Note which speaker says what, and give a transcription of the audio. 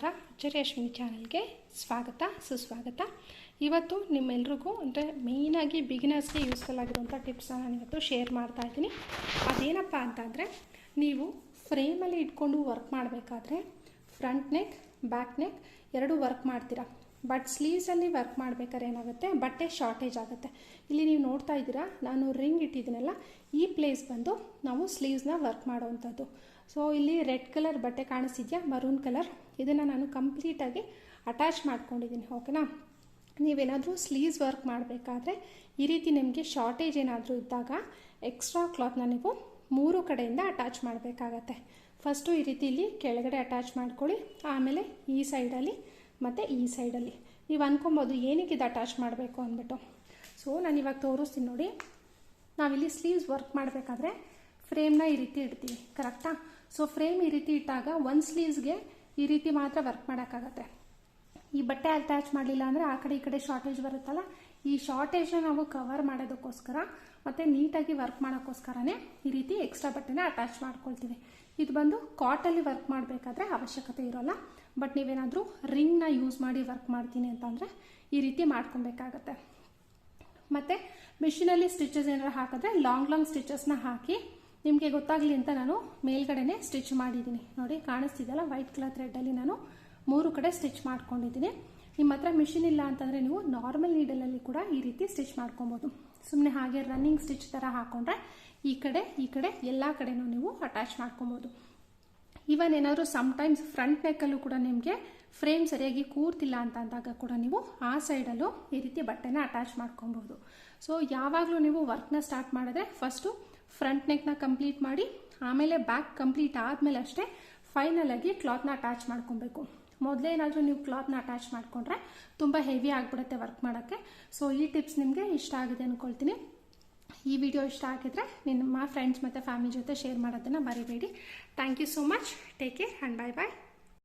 Speaker 1: ನಮಸ್ಕಾರ. ಅಚ್ಚರಿ ಅಶ್ವಿನಿ ಚಾನಲ್ಗೆ ಸ್ವಾಗತ ಸುಸ್ವಾಗತ. ಇವತ್ತು ನಿಮ್ಮೆಲ್ರಿಗೂ ಅಂದರೆ ಮೇಯ್ನಾಗಿ ಬಿಗಿನರ್ಸ್ಗೆ ಯೂಸ್ಫುಲ್ ಆಗಿರುವಂಥ ಟಿಪ್ಸ್ನ ನಾನು ಇವತ್ತು ಶೇರ್ ಮಾಡ್ತಾ ಇದ್ದೀನಿ. ಅದೇನಪ್ಪ ಅಂತಂದರೆ, ನೀವು ಫ್ರೇಮಲ್ಲಿ ಇಟ್ಕೊಂಡು ವರ್ಕ್ ಮಾಡಬೇಕಾದ್ರೆ ಫ್ರಂಟ್ ನೆಕ್ ಬ್ಯಾಕ್ ನೆಕ್ ಎರಡೂ ವರ್ಕ್ ಮಾಡ್ತೀರಾ. ಬಟ್ ಸ್ಲೀವ್ಸಲ್ಲಿ ವರ್ಕ್ ಮಾಡಬೇಕಾದ್ರೆ ಏನಾಗುತ್ತೆ, ಬಟ್ಟೆ ಶಾರ್ಟೇಜ್ ಆಗುತ್ತೆ. ಇಲ್ಲಿ ನೀವು ನೋಡ್ತಾ ಇದ್ದೀರಾ, ನಾನು ರಿಂಗ್ ಇಟ್ಟಿದ್ದೀನಲ್ಲ, ಈ ಪ್ಲೇಸ್ ಬಂದು ನಾವು ಸ್ಲೀವ್ಸ್ನ ವರ್ಕ್ ಮಾಡೋವಂಥದ್ದು. ಸೊ ಇಲ್ಲಿ ರೆಡ್ ಕಲರ್ ಬಟ್ಟೆ ಕಾಣಿಸ್ತಿದ್ಯಾ, ಮರೂನ್ ಕಲರ್, ಇದನ್ನು ನಾನು ಕಂಪ್ಲೀಟಾಗಿ ಅಟ್ಯಾಚ್ ಮಾಡ್ಕೊಂಡಿದ್ದೀನಿ. ಓಕೆನಾ? ನೀವೇನಾದರೂ ಸ್ಲೀವ್ಸ್ ವರ್ಕ್ ಮಾಡಬೇಕಾದ್ರೆ ಈ ರೀತಿ ನಿಮಗೆ ಶಾರ್ಟೇಜ್ ಏನಾದರೂ ಇದ್ದಾಗ ಎಕ್ಸ್ಟ್ರಾ ಕ್ಲಾತ್ನ ನೀವು 3 ಕಡೆಯಿಂದ ಅಟ್ಯಾಚ್ ಮಾಡಬೇಕಾಗತ್ತೆ. ಫಸ್ಟು ಈ ರೀತಿ ಇಲ್ಲಿ ಕೆಳಗಡೆ ಅಟ್ಯಾಚ್ ಮಾಡ್ಕೊಳ್ಳಿ, ಆಮೇಲೆ ಈ ಸೈಡಲ್ಲಿ ಮತ್ತು ಈ ಸೈಡಲ್ಲಿ. ನೀವು ಅಂದ್ಕೊಬೋದು ಏನಕ್ಕೆ ಇದು ಅಟ್ಯಾಚ್ ಮಾಡಬೇಕು ಅಂದ್ಬಿಟ್ಟು. ಸೊ ನಾನು ಇವಾಗ ತೋರಿಸ್ತೀನಿ ನೋಡಿ. ನಾವಿಲ್ಲಿ ಸ್ಲೀವ್ಸ್ ವರ್ಕ್ ಮಾಡಬೇಕಾದ್ರೆ ಫ್ರೇಮ್ನ ಈ ರೀತಿ ಇಡ್ತೀವಿ, ಕರೆಕ್ಟಾ? ಸೊ ಫ್ರೇಮ್ ಈ ರೀತಿ ಇಟ್ಟಾಗ ಒಂದು ಸ್ಲೀವ್ಸ್ಗೆ ಈ ರೀತಿ ಮಾತ್ರ ವರ್ಕ್ ಮಾಡೋಕ್ಕಾಗತ್ತೆ. ಈ ಬಟ್ಟೆ ಅಟ್ಯಾಚ್ ಮಾಡಲಿಲ್ಲ ಅಂದರೆ ಆ ಕಡೆ ಈ ಕಡೆ ಶಾರ್ಟೇಜ್ ಬರುತ್ತಲ್ಲ, ಈ ಶಾರ್ಟೇಜ್ನ ನಾವು ಕವರ್ ಮಾಡೋದಕ್ಕೋಸ್ಕರ ಮತ್ತು ನೀಟಾಗಿ ವರ್ಕ್ ಮಾಡೋಕ್ಕೋಸ್ಕರನೇ ಈ ರೀತಿ ಎಕ್ಸ್ಟ್ರಾ ಬಟ್ಟೆನ ಅಟ್ಯಾಚ್ ಮಾಡ್ಕೊಳ್ತೀವಿ. ಇದು ಬಂದು ಕಾಟಲ್ಲಿ ವರ್ಕ್ ಮಾಡಬೇಕಾದ್ರೆ ಅವಶ್ಯಕತೆ ಇರೋಲ್ಲ. ಬಟ್ ನೀವೇನಾದರೂ ರಿಂಗ್ನ ಯೂಸ್ ಮಾಡಿ ವರ್ಕ್ ಮಾಡ್ತೀನಿ ಅಂತಂದರೆ ಈ ರೀತಿ ಮಾಡ್ಕೊಬೇಕಾಗತ್ತೆ. ಮತ್ತು ಮಿಷಿನಲ್ಲಿ ಸ್ಟಿಚಸ್ ಏನಾರು ಹಾಕಿದ್ರೆ ಲಾಂಗ್ ಸ್ಟಿಚಸ್ನ ಹಾಕಿ ನಿಮಗೆ ಗೊತ್ತಾಗಲಿ ಅಂತ ನಾನು ಮೇಲ್ಗಡೆನೆ ಸ್ಟಿಚ್ ಮಾಡಿದ್ದೀನಿ. ನೋಡಿ ಕಾಣಿಸ್ತಿದೆಯಲ್ಲ, ವೈಟ್ ಕಲರ್ ಥ್ರೆಡ್ಡಲ್ಲಿ ನಾನು 3 ಕಡೆ ಸ್ಟಿಚ್ ಮಾಡ್ಕೊಂಡಿದ್ದೀನಿ. ನಿಮ್ಮ ಹತ್ರ ಮಿಷಿನ್ ಇಲ್ಲ ಅಂತಂದರೆ ನೀವು ನಾರ್ಮಲ್ ನೀಡಲಲ್ಲಿ ಕೂಡ ಈ ರೀತಿ ಸ್ಟಿಚ್ ಮಾಡ್ಕೊಬೋದು. ಸುಮ್ಮನೆ ಹಾಗೆ ರನ್ನಿಂಗ್ ಸ್ಟಿಚ್ ಥರ ಹಾಕೊಂಡ್ರೆ ಈ ಕಡೆ ಎಲ್ಲ ಕಡೆನೂ ನೀವು ಅಟ್ಯಾಚ್ ಮಾಡ್ಕೊಬೋದು. ಈವನ್ ಏನಾದರೂ ಸಮ್ಟೈಮ್ಸ್ ಫ್ರಂಟ್ ನೆಕ್ಕಲ್ಲೂ ಕೂಡ ನಿಮಗೆ ಫ್ರೇಮ್ ಸರಿಯಾಗಿ ಕೂರ್ತಿಲ್ಲ ಅಂತ ಅಂದಾಗ ಕೂಡ ನೀವು ಆ ಸೈಡಲ್ಲೂ ಈ ರೀತಿ ಬಟ್ಟೆನ ಅಟ್ಯಾಚ್ ಮಾಡ್ಕೊಬೋದು. ಸೊ ಯಾವಾಗಲೂ ನೀವು ವರ್ಕ್ನ ಸ್ಟಾರ್ಟ್ ಮಾಡಿದ್ರೆ ಫಸ್ಟು ಫ್ರಂಟ್ ನೆಕ್ನ ಕಂಪ್ಲೀಟ್ ಮಾಡಿ, ಆಮೇಲೆ ಬ್ಯಾಕ್ ಕಂಪ್ಲೀಟ್ ಆದಮೇಲೆ ಅಷ್ಟೇ ಫೈನಲ್ ಆಗಿ ಕ್ಲಾತ್ನ ಅಟ್ಯಾಚ್ ಮಾಡ್ಕೊಬೇಕು. ಮೊದಲೇನಾದರೂ ನೀವು ಕ್ಲಾತ್ನ ಅಟ್ಯಾಚ್ ಮಾಡಿಕೊಂಡ್ರೆ ತುಂಬ ಹೆವಿ ಆಗಿಬಿಡುತ್ತೆ ವರ್ಕ್ ಮಾಡೋಕ್ಕೆ. ಸೊ ಈ ಟಿಪ್ಸ್ ನಿಮಗೆ ಇಷ್ಟ ಆಗಿದೆ ಅಂದ್ಕೊಳ್ತೀನಿ. ಈ ವಿಡಿಯೋ ಇಷ್ಟ ಆಗಿದ್ರೆ ನಿಮ್ಮ ಫ್ರೆಂಡ್ಸ್ ಮತ್ತು ಫ್ಯಾಮಿಲಿ ಜೊತೆ ಶೇರ್ ಮಾಡೋದನ್ನು ಮರಿಬೇಡಿ. Thank you so much. Take care and bye bye.